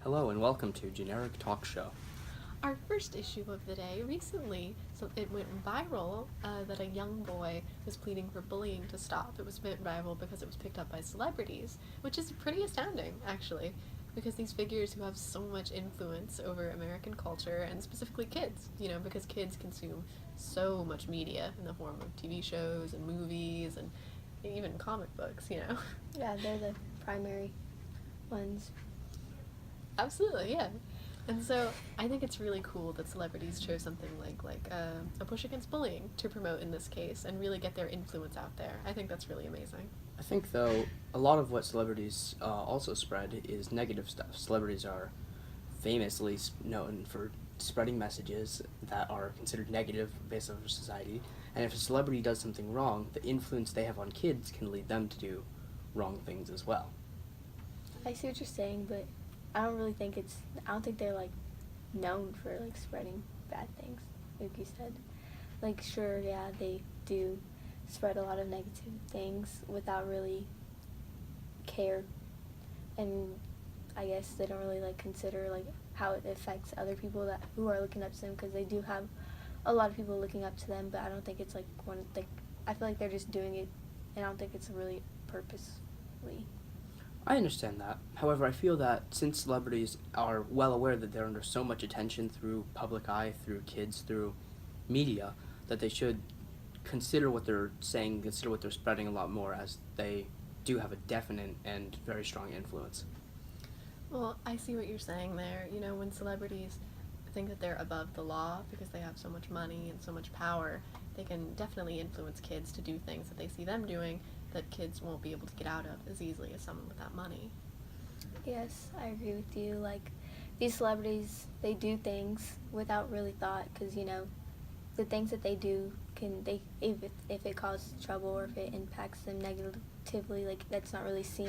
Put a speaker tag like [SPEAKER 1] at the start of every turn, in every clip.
[SPEAKER 1] Hello and welcome to Generic Talk Show.
[SPEAKER 2] Our first issue of the day recently, so it went viral that a young boy was pleading for bullying to stop. It was went viral because it was picked up by celebrities, which is pretty astounding, actually, because these figures who have so much influence over American culture and specifically kids, because kids consume so much media in the form of TV shows and movies and even comic books.
[SPEAKER 3] Yeah, they're the primary ones.
[SPEAKER 2] Absolutely, yeah. And so I think it's really cool that celebrities chose something like a push against bullying to promote in this case and really get their influence out there. I think that's really amazing.
[SPEAKER 1] I think, though, a lot of what celebrities also spread is negative stuff. Celebrities are famously known for spreading messages that are considered negative based on society, and if a celebrity does something wrong, the influence they have on kids can lead them to do wrong things as well.
[SPEAKER 3] I see what you're saying, but I don't think they're like known for like spreading bad things, like you said. Like, sure, yeah, they do spread a lot of negative things without really care, and I guess they don't really like consider like how it affects other people who are looking up to them, because they do have a lot of people looking up to them. But I don't think it's like I feel like they're just doing it, and I don't think it's really purposely.
[SPEAKER 1] I understand that. However, I feel that since celebrities are well aware that they're under so much attention through public eye, through kids, through media, that they should consider what they're saying, consider what they're spreading a lot more, as they do have a definite and very strong influence.
[SPEAKER 2] Well, I see what you're saying there. When celebrities think that they're above the law because they have so much money and so much power, they can definitely influence kids to do things that they see them doing that kids won't be able to get out of as easily as someone with that money.
[SPEAKER 3] Yes, I agree with you. Like, these celebrities, they do things without really thought, because the things that they do if it causes trouble or if it impacts them negatively, like, that's not really seen,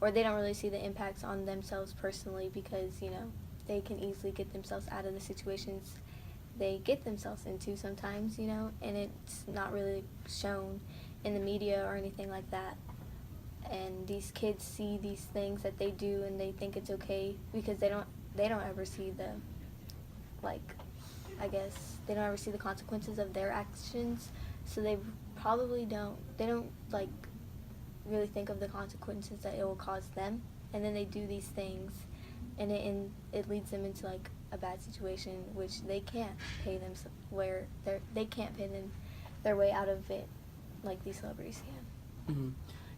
[SPEAKER 3] or they don't really see the impacts on themselves personally, because they can easily get themselves out of the situations they get themselves into sometimes, and it's not really shown in the media or anything like that. And these kids see these things that they do and they think it's okay, because they don't ever see the, like, I guess they don't ever see the consequences of their actions, so they don't like really think of the consequences that it will cause them, and then they do these things, and it leads them into like a bad situation, which they can't pay them their way out of it like these celebrities can.
[SPEAKER 1] Mm-hmm.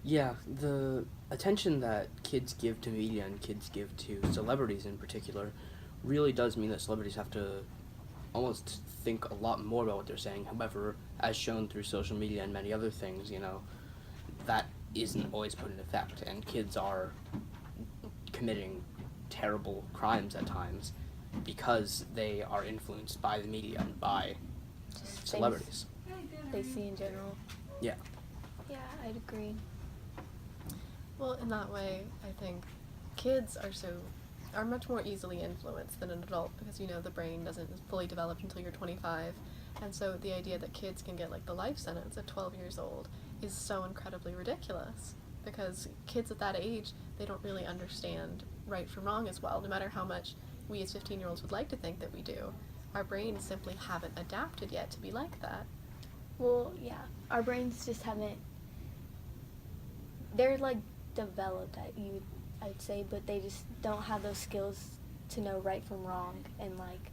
[SPEAKER 1] Yeah, the attention that kids give to media and kids give to celebrities in particular really does mean that celebrities have to almost think a lot more about what they're saying. However, as shown through social media and many other things, that isn't always put in effect, and kids are committing terrible crimes at times because they are influenced by the media and by
[SPEAKER 3] Just
[SPEAKER 1] celebrities.
[SPEAKER 3] They see in general.
[SPEAKER 1] Yeah.
[SPEAKER 3] Yeah, I'd agree.
[SPEAKER 2] Well, in that way, I think kids are much more easily influenced than an adult, because the brain doesn't fully develop until you're 25, and so the idea that kids can get like the life sentence at 12 years old is so incredibly ridiculous, because kids at that age, they don't really understand right from wrong as well, no matter how much we as 15-year-olds would like to think that we do. Our brains simply haven't adapted yet to be like that.
[SPEAKER 3] Well, yeah, our brains just haven't, they're like developed, I'd say, but they just don't have those skills to know right from wrong, and like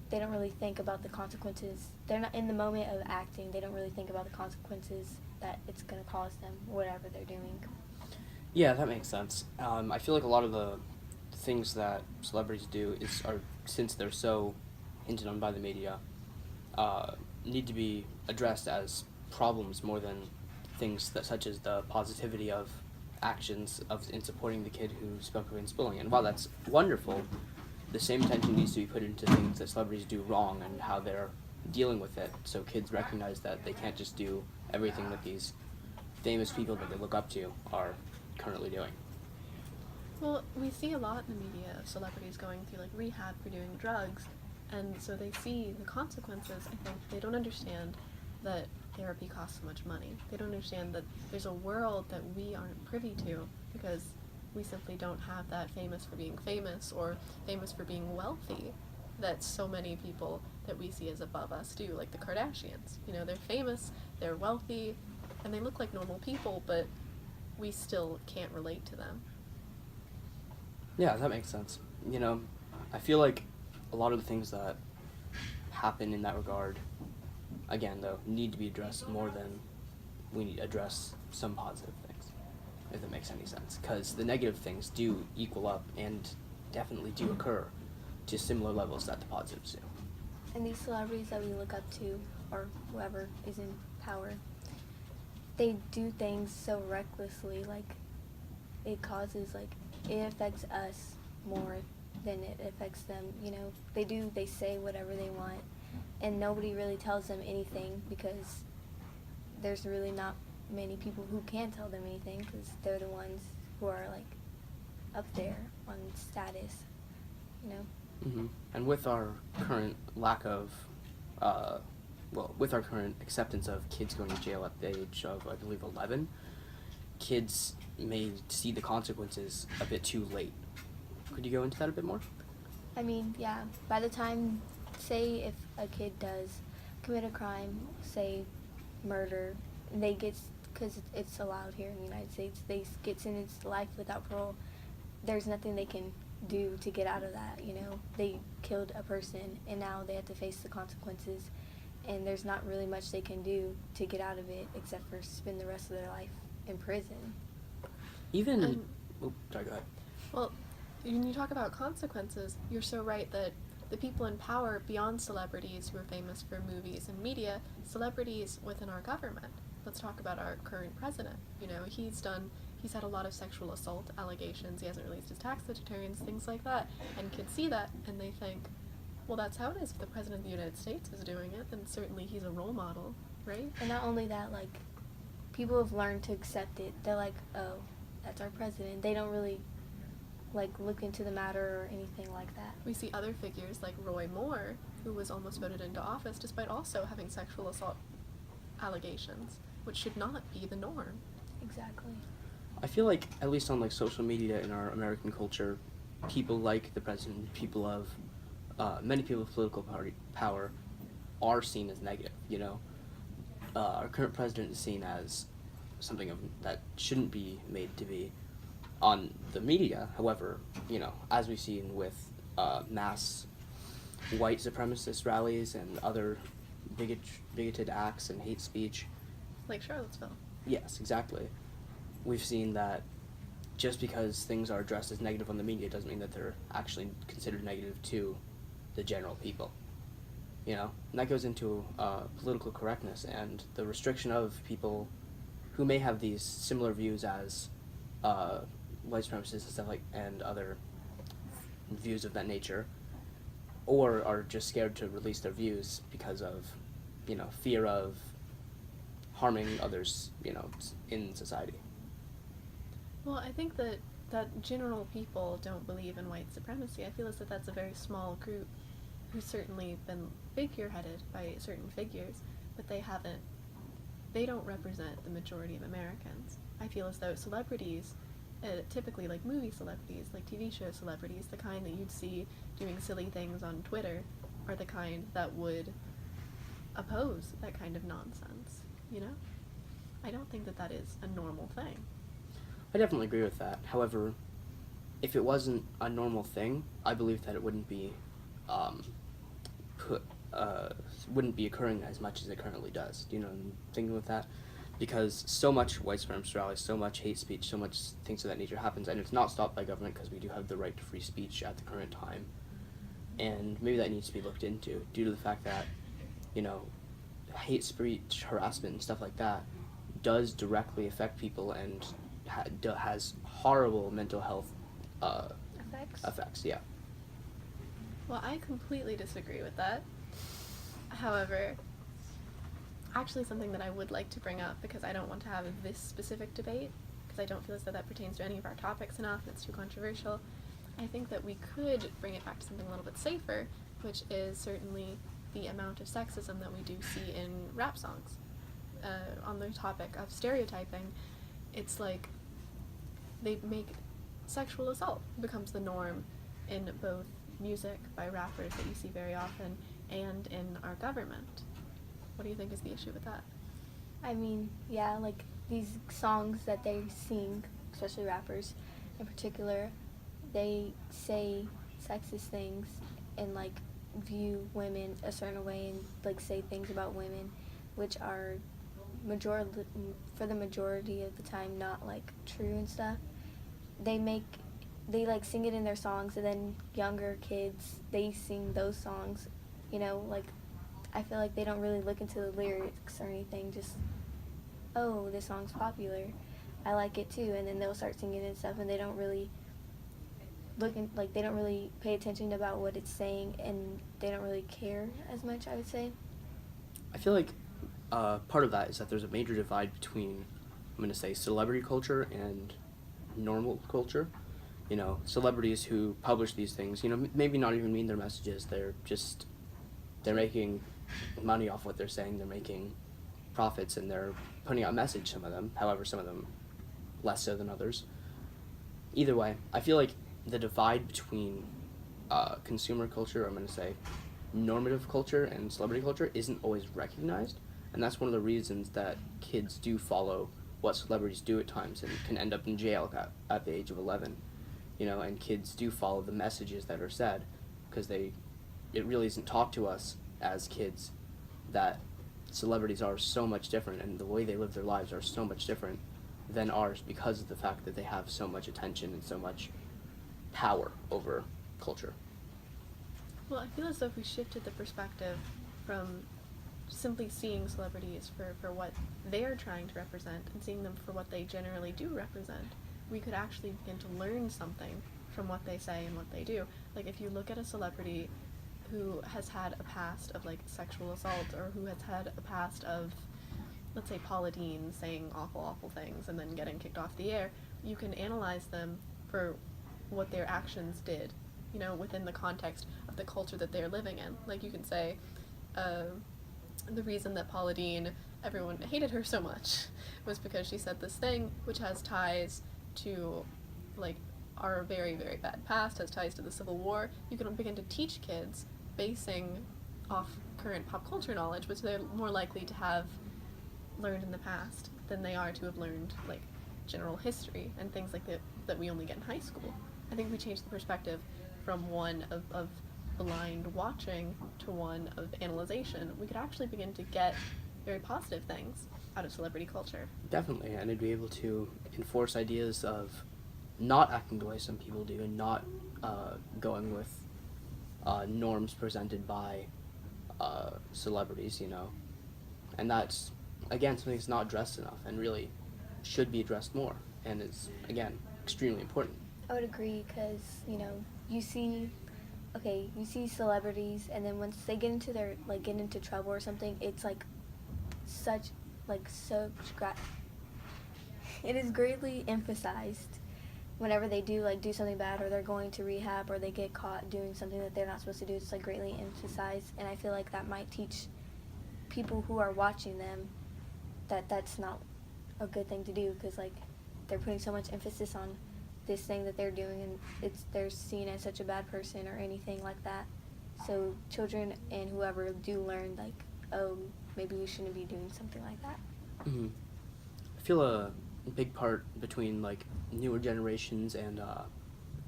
[SPEAKER 3] they don't really think about the consequences. They're not in the moment of acting. They don't really think about the consequences that it's going to cause them, whatever they're doing.
[SPEAKER 1] Yeah, that makes sense. I feel like a lot of the things that celebrities do are, since they're so hinted on by the media, need to be addressed as problems more than things such as the positivity of actions in supporting the kid who spoke against bullying. And while that's wonderful, the same attention needs to be put into things that celebrities do wrong and how they're dealing with it, so kids recognize that they can't just do everything that these famous people that they look up to are currently doing.
[SPEAKER 2] Well, we see a lot in the media of celebrities going through like rehab for doing drugs, and so they see the consequences. I think they don't understand that therapy costs so much money. They don't understand that there's a world that we aren't privy to, because we simply don't have that famous for being famous or famous for being wealthy that so many people that we see as above us do, like the Kardashians. You know, they're famous, they're wealthy, and they look like normal people, but we still can't relate to them.
[SPEAKER 1] Yeah, that makes sense. You know, I feel like a lot of the things that happen in that regard, again, though, need to be addressed more than we need to address some positive things, if that makes any sense. Because the negative things do equal up and definitely do occur to similar levels that the positives do.
[SPEAKER 3] And these celebrities that we look up to, or whoever is in power, they do things so recklessly, like it causes, like, it affects us more than it affects them. You know, they say whatever they want, and nobody really tells them anything because there's really not many people who can tell them anything because they're the ones who are, like, up there on status, you know?
[SPEAKER 1] Mm-hmm. And with our current lack of, with our current acceptance of kids going to jail at the age of, I believe, 11, kids may see the consequences a bit too late. Could you go into that a bit more?
[SPEAKER 3] I mean, yeah, by the time, say if a kid does commit a crime, say murder, they get, because it's allowed here in the United States, they get sentenced to life without parole, there's nothing they can do to get out of that, you know? They killed a person, and now they have to face the consequences, and there's not really much they can do to get out of it except for spend the rest of their life in prison.
[SPEAKER 1] Even, sorry, go ahead.
[SPEAKER 2] Well, when you talk about consequences, you're so right that the people in power beyond celebrities who are famous for movies and media, celebrities within our government. Let's talk about our current president. You know, he's had a lot of sexual assault allegations. He hasn't released his tax returns, things like that. And kids see that and they think, well, that's how it is. If the president of the United States is doing it, then certainly he's a role model, right?
[SPEAKER 3] And not only that, like, people have learned to accept it. They're like, oh, that's our president. They don't really, like, look into the matter or anything like that.
[SPEAKER 2] We see other figures like Roy Moore, who was almost voted into office despite also having sexual assault allegations, which should not be the norm.
[SPEAKER 3] Exactly.
[SPEAKER 1] I feel like, at least on like social media in our American culture, people like the president, people of, many people with political power are seen as negative, you know? Our current president is seen as something that shouldn't be made to be on the media. However, you know, as we've seen with mass white supremacist rallies and other bigoted acts and hate speech.
[SPEAKER 2] Like Charlottesville.
[SPEAKER 1] Yes, exactly. We've seen that just because things are addressed as negative on the media doesn't mean that they're actually considered negative to the general people. You know, and that goes into political correctness and the restriction of people who may have these similar views as white supremacists and stuff like, and other views of that nature, or are just scared to release their views because of, you know, fear of harming others, you know, in society.
[SPEAKER 2] Well, I think that general people don't believe in white supremacy. I feel as if that's a very small group who's certainly been figureheaded by certain figures, but they don't represent the majority of Americans. I feel as though celebrities, typically like movie celebrities, like TV show celebrities, the kind that you'd see doing silly things on Twitter, are the kind that would oppose that kind of nonsense, you know? I don't think that is a normal thing.
[SPEAKER 1] I definitely agree with that. However, if it wasn't a normal thing, I believe that it wouldn't be wouldn't be occurring as much as it currently does. Do you know what I'm thinking with that? Because so much white supremacist rallies, so much hate speech, so much things of that nature happens, and it's not stopped by government because we do have the right to free speech at the current time. And maybe that needs to be looked into due to the fact that, you know, hate speech, harassment, and stuff like that does directly affect people and has horrible mental health effects. Yeah.
[SPEAKER 2] Well, I completely disagree with that. However, actually something that I would like to bring up, because I don't want to have this specific debate, because I don't feel as though that pertains to any of our topics enough, and it's too controversial. I think that we could bring it back to something a little bit safer, which is certainly the amount of sexism that we do see in rap songs. On the topic of stereotyping, it's like they make sexual assault becomes the norm in both music by rappers that you see very often and in our government. What do you think is the issue with that?
[SPEAKER 3] I mean, yeah, like these songs that they sing, especially rappers in particular, they say sexist things and like view women a certain way and like say things about women which are for the majority of the time not like true and stuff. They like sing it in their songs, and then younger kids, they sing those songs, like I feel like they don't really look into the lyrics or anything, just, oh, this song's popular, I like it too, and then they'll start singing and stuff, and they don't really they don't really pay attention about what it's saying, and they don't really care as much, I would say.
[SPEAKER 1] I feel like part of that is that there's a major divide between, I'm going to say, celebrity culture and normal culture. Celebrities who publish these things, maybe not even mean their messages. They're making money off what they're saying. They're making profits, and they're putting out a message, some of them. However, some of them less so than others. Either way, I feel like the divide between consumer culture, I'm going to say, normative culture and celebrity culture isn't always recognized. And that's one of the reasons that kids do follow what celebrities do at times and can end up in jail at the age of 11. And kids do follow the messages that are said because it really isn't taught to us as kids that celebrities are so much different and the way they live their lives are so much different than ours because of the fact that they have so much attention and so much power over culture.
[SPEAKER 2] Well, I feel as though if we shifted the perspective from simply seeing celebrities for what they're trying to represent and seeing them for what they generally do represent, we could actually begin to learn something from what they say and what they do. Like, if you look at a celebrity who has had a past of, like, sexual assault, or who has had a past of, let's say, Paula Deen saying awful, awful things and then getting kicked off the air, you can analyze them for what their actions did, within the context of the culture that they're living in. Like, you can say, the reason that Paula Deen, everyone hated her so much was because she said this thing which has ties to, like, our very, very bad past, has ties to the Civil War. You can begin to teach kids basing off current pop culture knowledge, which they're more likely to have learned in the past than they are to have learned, like, general history and things like that we only get in high school. I think we change the perspective from one of blind watching to one of analyzation. We could actually begin to get very positive things out of celebrity culture.
[SPEAKER 1] Definitely, and it'd be able to enforce ideas of not acting the way some people do and not going with norms presented by celebrities, And that's, again, something that's not addressed enough and really should be addressed more, and is, again, extremely important.
[SPEAKER 3] I would agree, because, you see celebrities, and then once they get into trouble or something, it's it is greatly emphasized whenever they do something bad, or they're going to rehab, or they get caught doing something that they're not supposed to do. It's greatly emphasized, and I feel like that might teach people who are watching them that that's not a good thing to do, because they're putting so much emphasis on this thing that they're doing, and they're seen as such a bad person or anything like that. So children and whoever do learn, oh, maybe we shouldn't be doing something like that.
[SPEAKER 1] Mm-hmm. I feel a big part between newer generations and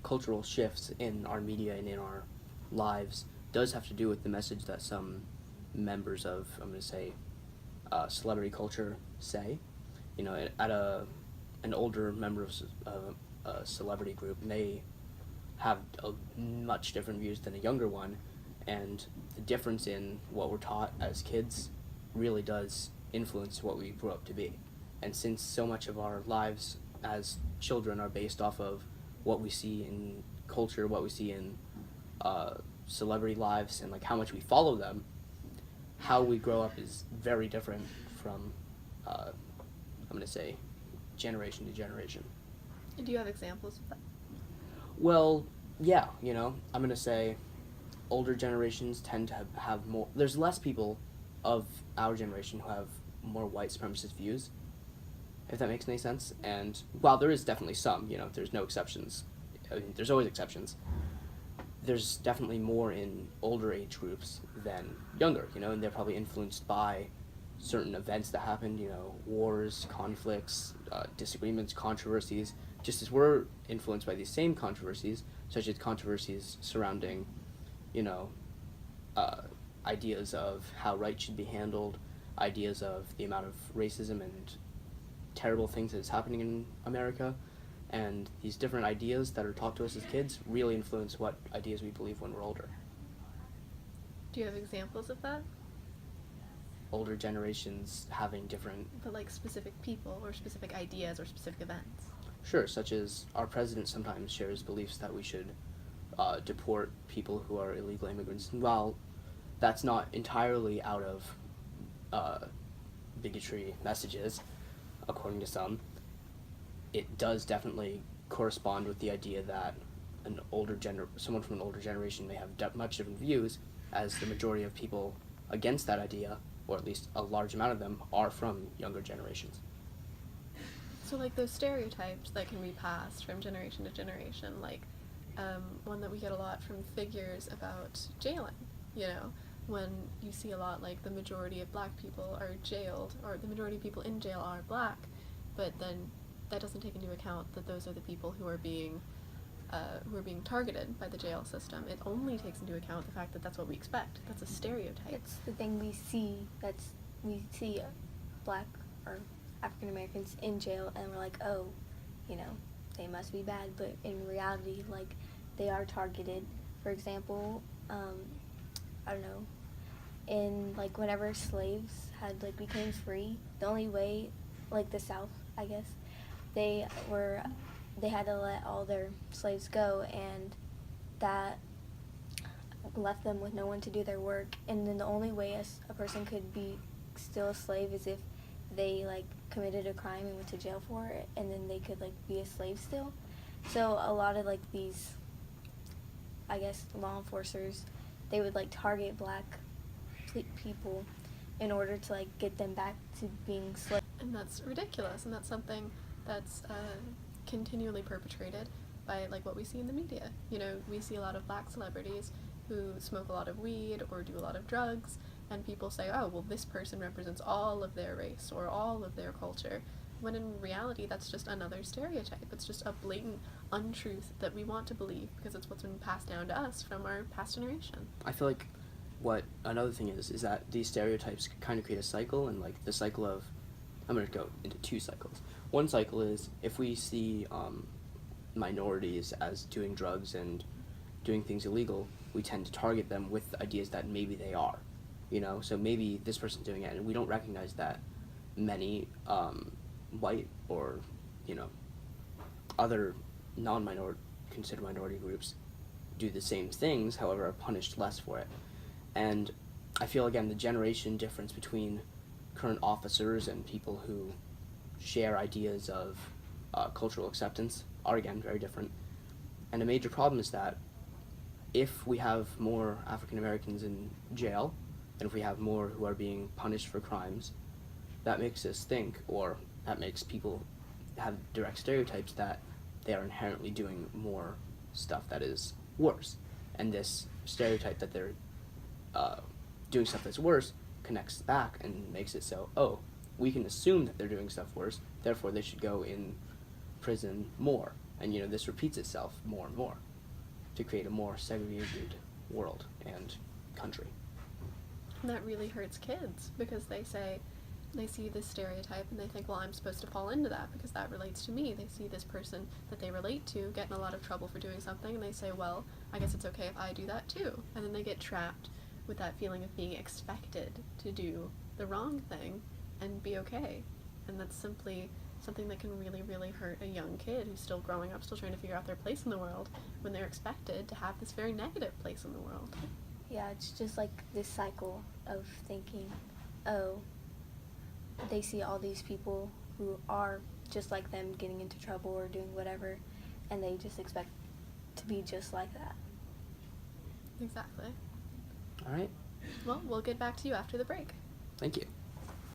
[SPEAKER 1] cultural shifts in our media and in our lives does have to do with the message that some members of, I'm going to say, celebrity culture say. At an older member of a celebrity group, and they have much different views than a younger one, and the difference in what we're taught as kids really does influence what we grew up to be. And since so much of our lives as children are based off of what we see in culture, what we see in celebrity lives, and how much we follow them, how we grow up is very different from, I'm going to say, generation to generation.
[SPEAKER 2] Do you have examples of that?
[SPEAKER 1] Well, yeah, I'm going to say older generations tend to have more, there's less people of our generation who have more white supremacist views, if that makes any sense. And while there is definitely some, there's no exceptions I mean, there's always exceptions. There's definitely more in older age groups than younger, and they're probably influenced by certain events that happened, wars, conflicts, disagreements, controversies, just as we're influenced by these same controversies, such as controversies surrounding, you know, uh, ideas of how rights should be handled, ideas of the amount of racism and terrible things that is happening in America, and these different ideas that are taught to us as kids really influence what ideas we believe when we're older.
[SPEAKER 2] Do you have examples of that?
[SPEAKER 1] Older generations having different...
[SPEAKER 2] But like specific people or specific ideas or specific events?
[SPEAKER 1] Sure, such as our president sometimes shares beliefs that we should deport people who are illegal immigrants. And while that's not entirely out of bigotry messages, according to some, it does definitely correspond with the idea that someone from an older generation may have much different views, as the majority of people against that idea, or at least a large amount of them, are from younger generations.
[SPEAKER 2] So like those stereotypes that can be passed from generation to generation, like one that we get a lot from figures about jailing, when you see a lot like the majority of black people are jailed, or the majority of people in jail are black, but then that doesn't take into account that those are the people who are being targeted by the jail system. It only takes into account the fact that that's what we expect. That's a stereotype.
[SPEAKER 3] It's the thing we see. We see black or African Americans in jail, and we're like, oh, they must be bad. But in reality, like, they are targeted. For example, I don't know, in like whenever slaves had became free, the only way, like the South, I guess, they had to let all their slaves go, and that left them with no one to do their work. And then the only way a person could be still a slave is if they committed a crime and went to jail for it, and then they could be a slave still. So a lot of these, I guess, law enforcers, they would target black people in order to get them back to being slaves.
[SPEAKER 2] And that's ridiculous, and that's something that's continually perpetrated by what we see in the media. We see a lot of black celebrities who smoke a lot of weed or do a lot of drugs, and people say, oh, well, this person represents all of their race or all of their culture, when in reality that's just another stereotype. It's just a blatant untruth that we want to believe because it's what's been passed down to us from our past generation.
[SPEAKER 1] I feel like what another thing is that these stereotypes kind of create a cycle, and the cycle of, I'm going to go into two cycles. One cycle is if we see minorities as doing drugs and doing things illegal, we tend to target them with ideas that maybe they are, so maybe this person's doing it, and we don't recognize that many white or, other considered minority groups do the same things, however are punished less for it. And I feel, again, the generation difference between current officers and people who share ideas of cultural acceptance are, again, very different. And a major problem is that if we have more African Americans in jail, and if we have more who are being punished for crimes, that makes us think, or that makes people have direct stereotypes that they are inherently doing more stuff that is worse. And this stereotype that they're doing stuff that's worse connects back and makes it so, oh, we can assume that they're doing stuff worse, therefore they should go in prison more. And this repeats itself more and more to create a more segregated world and country.
[SPEAKER 2] And that really hurts kids because they see this stereotype and they think, well, I'm supposed to fall into that because that relates to me. They see this person that they relate to get in a lot of trouble for doing something, and they say, well, I guess it's okay if I do that too. And then they get trapped with that feeling of being expected to do the wrong thing and be okay. And that's simply something that can really, really hurt a young kid who's still growing up, still trying to figure out their place in the world, when they're expected to have this very negative place in the world.
[SPEAKER 3] Yeah, it's just this cycle of thinking, oh, they see all these people who are just like them getting into trouble or doing whatever, and they just expect to be just like that.
[SPEAKER 2] Exactly.
[SPEAKER 1] All right.
[SPEAKER 2] Well, we'll get back to you after the break.
[SPEAKER 1] Thank you.